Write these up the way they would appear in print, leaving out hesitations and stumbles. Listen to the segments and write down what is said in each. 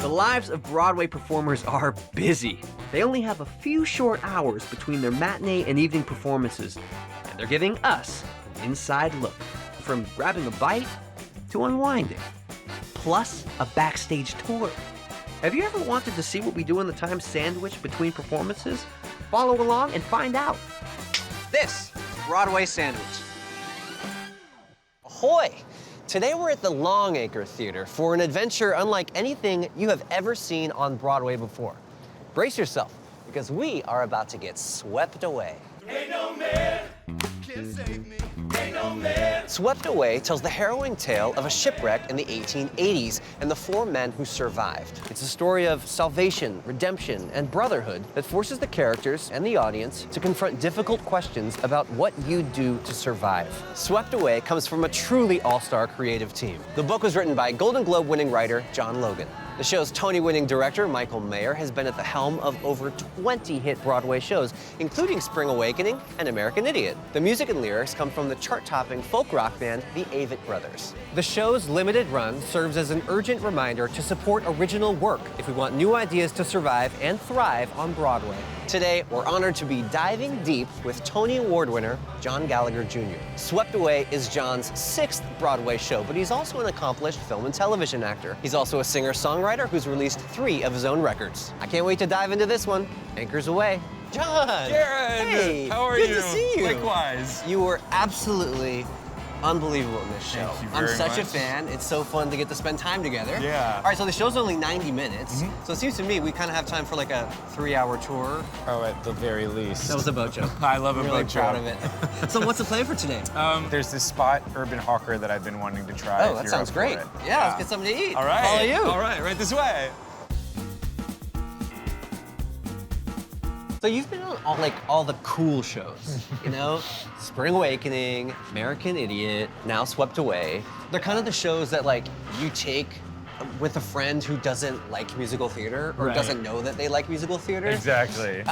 lives of Broadway performers are busy. They only have a few short hours between their matinee and evening performances, and they're giving us an inside look, from grabbing a bite to unwinding, plus a backstage tour. Have you ever wanted to see what we do in the time sandwich between performances? Follow along and find out. This is Broadway Sandwich. Ahoy! Today we're at the Longacre Theater for an adventure unlike anything you have ever seen on Broadway before. Brace yourself, because we are about to get swept away. Ain't no man can save me. Ain't no man. Swept Away tells the harrowing tale of a shipwreck in the 1880s and the 4 men who survived. It's a story of salvation, redemption, and brotherhood that forces the characters and the audience to confront difficult questions about what you do to survive. Swept Away comes from a truly all-star creative team. The book was written by Golden Globe-winning writer John Logan. The show's Tony-winning director, Michael Mayer, has been at the helm of over 20 hit Broadway shows, including Spring Awakening and American Idiot. The music and lyrics come from the chart-topping folk rock band, the Avett Brothers. The show's limited run serves as an urgent reminder to support original work if we want new ideas to survive and thrive on Broadway. Today, we're honored to be diving deep with Tony Award winner John Gallagher Jr. Swept Away is John's 6th Broadway show, but he's also an accomplished film and television actor. He's also a singer-songwriter who's released 3 of his own records. I can't wait to dive into this one. Anchors away. John! Jared! Hey! How are you? Good to see you. Likewise. You were absolutely unbelievable in this show. Thank you I'm very such a much. fan. It's so fun to get to spend time together. Yeah. All right, so the show's only 90 minutes. So it seems to me we kind of have time for like a 3-hour tour. Oh, at the very least. That was a boat joke. I love a I'm really boat proud joke. of it. So what's the plan for today? There's this spot, Urban Hawker, that I've been wanting to try. Oh, if that you're sounds up for great. it. Yeah, let's get something to eat. All right. Follow you. All right, right this way. So you've been on all the cool shows, you know? Spring Awakening, American Idiot, now Swept Away. They're kind of the shows that like you take with a friend who doesn't like musical theater or Right. doesn't know that they like musical theater. Exactly.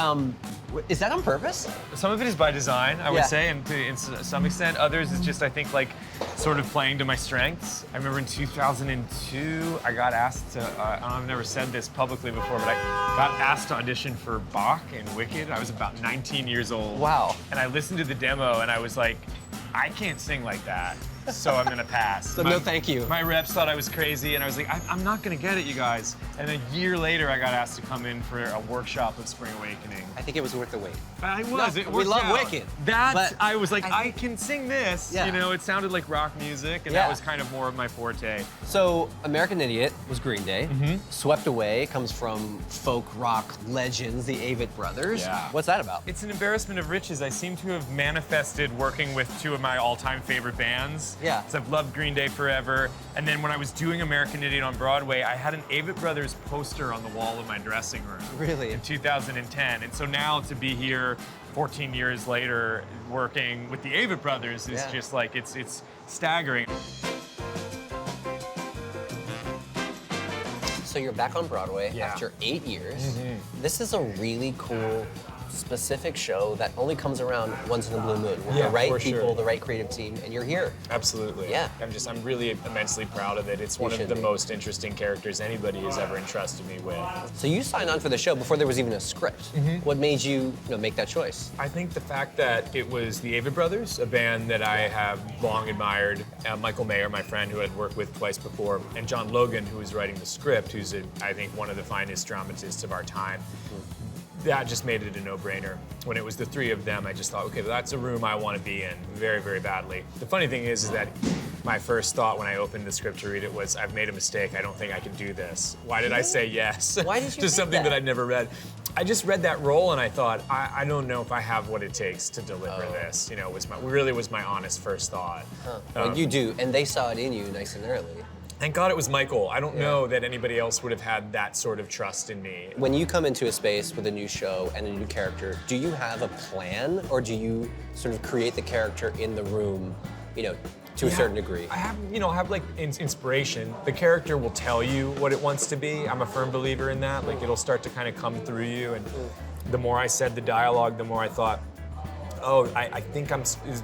Is that on purpose? Some of it is by design, I would Yeah. say, and to some extent. Others is just, I think, like, sort of playing to my strengths. I remember in 2002, I got asked to, I've never said this publicly before, but I got asked to audition for Bach in Wicked. I was about 19 years old. Wow. And I listened to the demo, and I was like, I can't sing like that, so I'm gonna pass. So no thank you. My reps thought I was crazy, and I was like, I'm not gonna get it, you guys. And a year later, I got asked to come in for a workshop of Spring Awakening. I think it was worth the wait. I was. No, It we worked love out. Wicked, That but I was like, I I can sing this. Yeah. You know, it sounded like rock music, and Yeah. that was kind of more of my forte. So American Idiot was Green Day. Mm-hmm. Swept Away comes from folk rock legends, the Avett Brothers. Yeah. What's that about? It's an embarrassment of riches. I seem to have manifested working with 2 of my all-time favorite bands. Yeah. 'Cause I've loved Green Day forever. And then when I was doing American Idiot on Broadway, I had an Avett Brothers poster on the wall of my dressing room. Really? In 2010. And so now to be here 14 years later working with the Avett Brothers is Yeah. just like, it's staggering. So you're back on Broadway Yeah. after 8 years. This is a really cool, specific show that only comes around once in a blue moon. With Yeah, the right for sure. people, the right creative team, and you're here. Absolutely. Yeah. I'm really immensely proud of it. It's one You of should the be. most interesting characters anybody has ever entrusted me with. So you signed on for the show before there was even a script. What made you, make that choice? I think the fact that it was the Avett Brothers, a band that I have long admired, Michael Mayer, my friend who I'd worked with twice before, and John Logan, who was writing the script, who's, I think, one of the finest dramatists of our time. That just made it a no-brainer. When it was the 3 of them, I just thought, okay, that's a room I want to be in very, very badly. The funny thing is that my first thought when I opened the script to read it was, I've made a mistake. I don't think I can do this. Why did I say yes? Why did you to think something that? that I'd never read? I just read that role and I thought, I don't know if I have what it takes to deliver this. You know, was my honest first thought. Well, you do, and they saw it in you nice and early. Thank God it was Michael. I don't know that anybody else would have had that sort of trust in me. When you come into a space with a new show and a new character, do you have a plan, or do you sort of create the character in the room, to a certain degree? I have like inspiration. The character will tell you what it wants to be. I'm a firm believer in that. Like it'll start to kind of come through you. And the more I said the dialogue, the more I thought, Oh, I think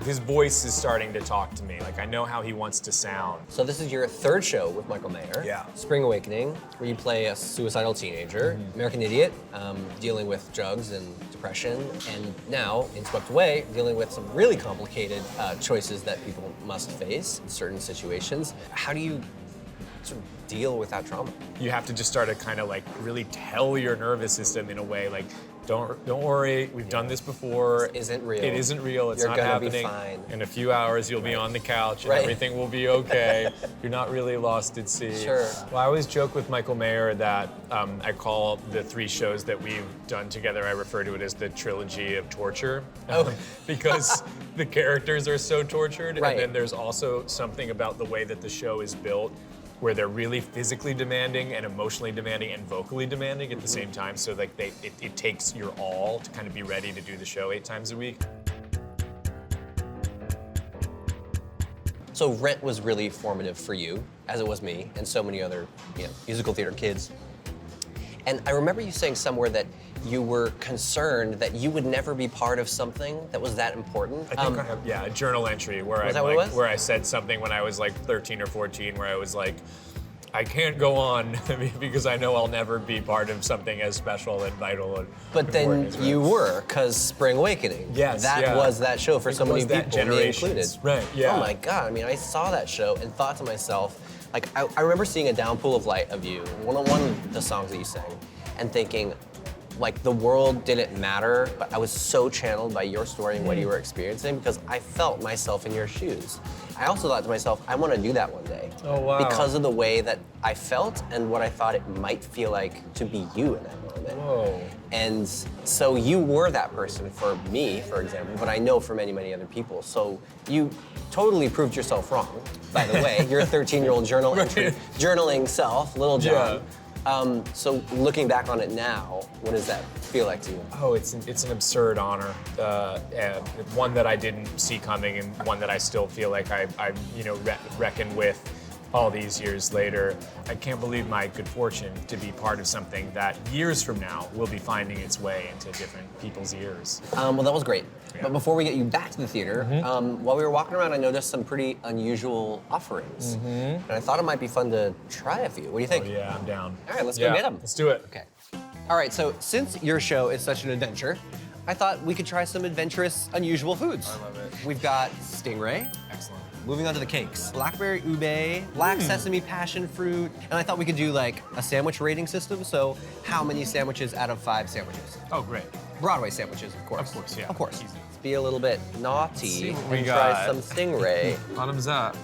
his voice is starting to talk to me. Like, I know how he wants to sound. So this is your third show with Michael Mayer. Yeah. Spring Awakening, where you play a suicidal teenager. American Idiot, dealing with drugs and depression. And now, in Swept Away, dealing with some really complicated choices that people must face in certain situations. How do you sort of deal with that trauma? You have to just start to kind of like really tell your nervous system in a way like, don't worry, we've done this before. This isn't real. It isn't real, it's You're not gonna be happening. fine. In a few hours, you'll be on the couch and Right. everything will be okay. You're not really lost at sea. Sure. Well, I always joke with Michael Mayer that I call the 3 shows that we've done together, I refer to it as the trilogy of torture. Oh. Because the characters are so tortured. Right. And then there's also something about the way that the show is built where they're really physically demanding and emotionally demanding and vocally demanding at the same time. So like it takes your all to kind of be ready to do the show 8 times a week. So Rent was really formative for you, as it was me, and so many other musical theater kids. And I remember you saying somewhere that you were concerned that you would never be part of something that was that important. I think I have, a journal entry where Was that what it was? where I said something when I was like 13 or 14 where I was like, I can't go on because I know I'll never be part of something as special and vital and But then important as you Rent. were, because Spring Awakening. Yes, That yeah. was that show for so many was that people, me included. generations. Right, yeah. Oh my God, I mean, I saw that show and thought to myself, like, I remember seeing a downpool of light of you, one of the songs that you sang, and thinking, like, the world didn't matter, but I was so channeled by your story and what you were experiencing because I felt myself in your shoes. I also thought to myself, I want to do that one day. Oh, wow. Because of the way that I felt and what I thought it might feel like to be you in that moment. Whoa. And so you were that person for me, for example, but I know for many, many other people. So you totally proved yourself wrong, by the way. You're a 13-year-old journal entry, journaling self, Little John. So looking back on it now, what does that feel like to you? Oh, it's an absurd honor, and one that I didn't see coming, and one that I still feel like I reckon with all these years later. I can't believe my good fortune to be part of something that years from now will be finding its way into different people's ears. Well, that was great. Yeah. But before we get you back to the theater, while we were walking around, I noticed some pretty unusual offerings. And I thought it might be fun to try a few. What do you think? Oh, yeah, I'm down. All right, let's go get them. Let's do it. Okay. All right, so since your show is such an adventure, I thought we could try some adventurous, unusual foods. I love it. We've got stingray. Excellent. Moving on to the cakes. Blackberry ube, black sesame passion fruit, and I thought we could do like a sandwich rating system. So how many sandwiches out of 5 sandwiches? Oh, great. Broadway sandwiches, of course. Of course, yeah. Of course. Easy. Let's be a little bit naughty see what and we try got. some stingray. Bottoms up.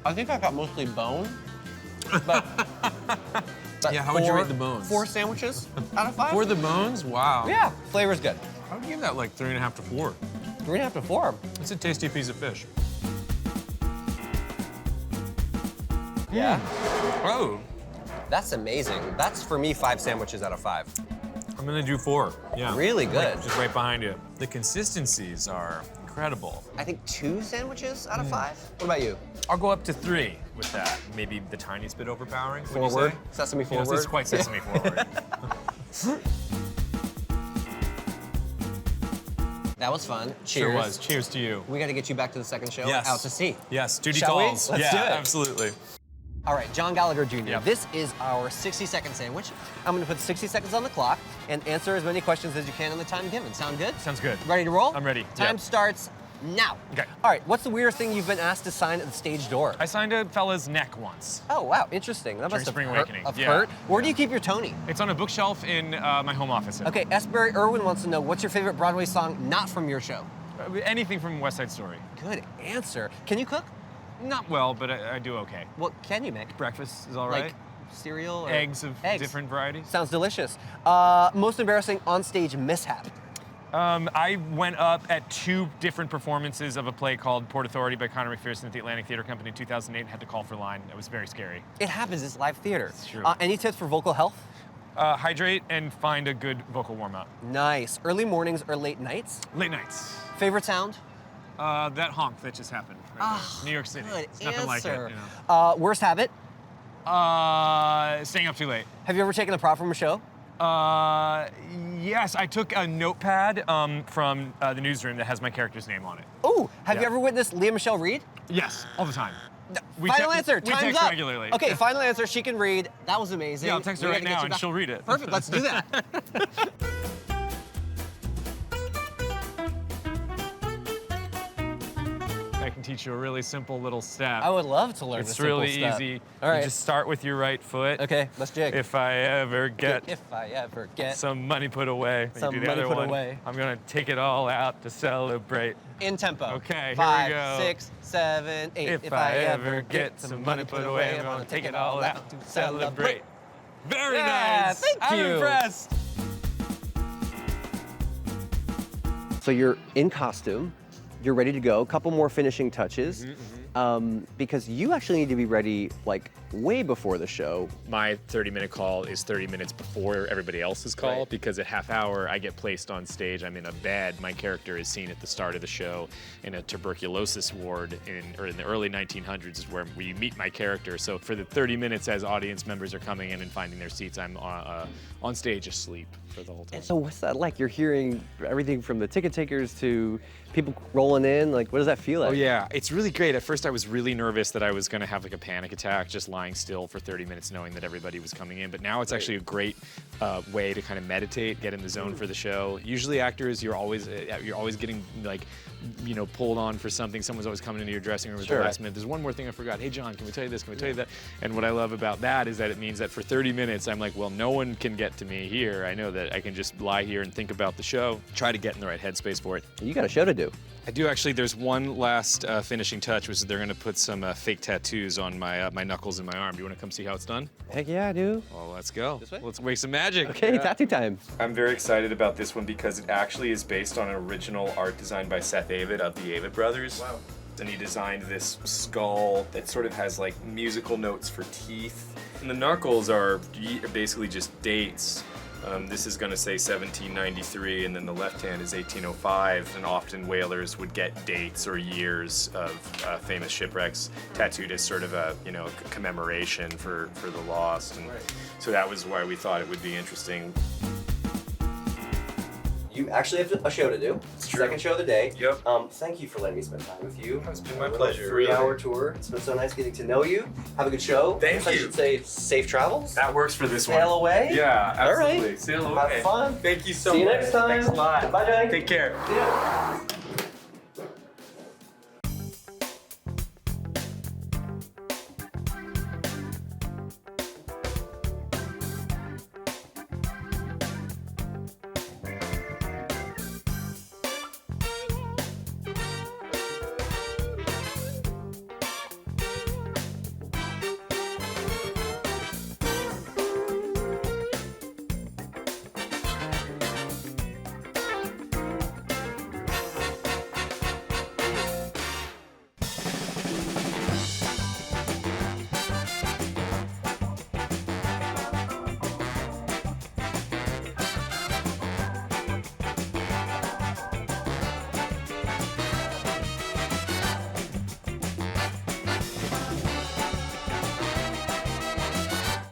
I think I got mostly bone, but Yeah, how would you rate the bones? 4 sandwiches out of 5? For the bones? Wow. Yeah, flavor's good. I would give that like 3.5 to 4. 3.5 to 4. It's a tasty piece of fish. Yeah. Oh, That's amazing. That's for me 5 sandwiches out of 5. I'm gonna do 4. Yeah. Really good. Just right behind you. The consistencies are incredible. I think 2 sandwiches out of 5. What about you? I'll go up to 3 with that. Maybe the tiniest bit overpowering. would you Forward? say? Sesame Yes, forward? it's quite sesame forward. That was fun. Cheers. Sure was. Cheers to you. We got to get you back to the second show. Yes. Out to sea. Yes, duty Shall we? calls. Let's yeah, do it. absolutely. All right, John Gallagher Jr. Yep. This is our 60-second sandwich. I'm going to put 60 seconds on the clock and answer as many questions as you can in the time given. Sound good? Sounds good. Ready to roll? I'm ready. Time Yep. starts now. Okay. All right, what's the weirdest thing you've been asked to sign at the stage door? I signed a fella's neck once. Oh, wow, interesting. That must have Spring hurt. Awakening, Have yeah. hurt. Where do you keep your Tony? It's on a bookshelf in my home office. Okay, Esbury Irwin wants to know, what's your favorite Broadway song not from your show? Anything from West Side Story. Good answer. Can you cook? Not well, but I do okay. What can you make? Breakfast is all right. Like cereal or Eggs of different varieties. Sounds delicious. Most embarrassing onstage mishap. I went up at 2 different performances of a play called Port Authority by Conor McPherson at the Atlantic Theater Company in 2008 and had to call for line. It was very scary. It happens, it's live theater. It's true. Any tips for vocal health? Hydrate and find a good vocal warm-up. Nice. Early mornings or late nights? Late nights. Favorite sound? That honk that just happened. Right there. New York City. Good It's nothing like it. answer. You know. Worst habit? Staying up too late. Have you ever taken a prop from a show? Yes, I took a notepad from the newsroom that has my character's name on it. Oh, have you Yeah. ever witnessed Leah Michelle Reed? Yes, all the time. We Final answer. We Time's text up. regularly. Okay, final answer. She can read. That was amazing. Yeah, I'll text her We right gotta get now you and back. she'll read it. Perfect. Let's do that. I can teach you a really simple little step. I would love to learn. It's this simple really step. easy. All right. You just start with your right foot. Okay, let's jig. If I ever get If I ever get some money put away, you Some do the money other put one. away. I'm gonna take it all out to celebrate. in tempo. Okay, here we 5, go. 6, 7, 8. If I ever get some money put away, I'm gonna take it all out to celebrate. Very Yeah, nice. thank I'm you. impressed. So you're in costume, you're ready to go. A couple more finishing touches, because you actually need to be ready like way before the show. My 30-minute call is 30 minutes before everybody else's call Right. because at half hour I get placed on stage. I'm in a bed. My character is seen at the start of the show in a tuberculosis ward in the early 1900s is where we meet my character. So for the 30 minutes as audience members are coming in and finding their seats, I'm on stage asleep for the whole time. And so what's that like? You're hearing everything from the ticket takers to people rolling in. Like, what does that feel like? Oh yeah, it's really great. At first I was really nervous that I was gonna have like a panic attack just lying still for 30 minutes knowing that everybody was coming in, but now it's actually a great way to kind of meditate, get in the zone for the show. Usually actors, you're always getting like, you know, pulled on for something. Someone's always coming into your dressing room at the last minute. There's one more thing I forgot. Hey John, can we tell you this? Can we tell you that? And what I love about that is that it means that for 30 minutes I'm like, well, no one can get to me here. I know that I can just lie here and think about the show, try to get in the right headspace for it. You got a show to do. I do actually. There's one last finishing touch, which is they're gonna put some fake tattoos on my my knuckles and my arm. Do you want to come see how it's done? Heck yeah, I do. Well, let's go. This way? Let's make some magic. Okay, tattoo time. I'm very excited about this one because it actually is based on an original art design by Seth Avid of the Avid Brothers. Wow. And he designed this skull that sort of has like musical notes for teeth. And the knuckles are basically just dates. This is going to say 1793, and then the left hand is 1805, and often whalers would get dates or years of famous shipwrecks tattooed as sort of a, you know, a commemoration for the lost, and so that was why we thought it would be interesting. You actually have a show to do. It's true. Second show of the day. Yep. Thank you for letting me spend time with you. It's been my pleasure. 3-hour tour. It's been so nice getting to know you. Have a good show. Thank I guess I you. should say safe travels. That works for this Sail one. away. Yeah, All right. absolutely. Sail away. Have fun. Thank you so See you much. next time. Thanks a lot. Bye, Jake. Take care. Yeah.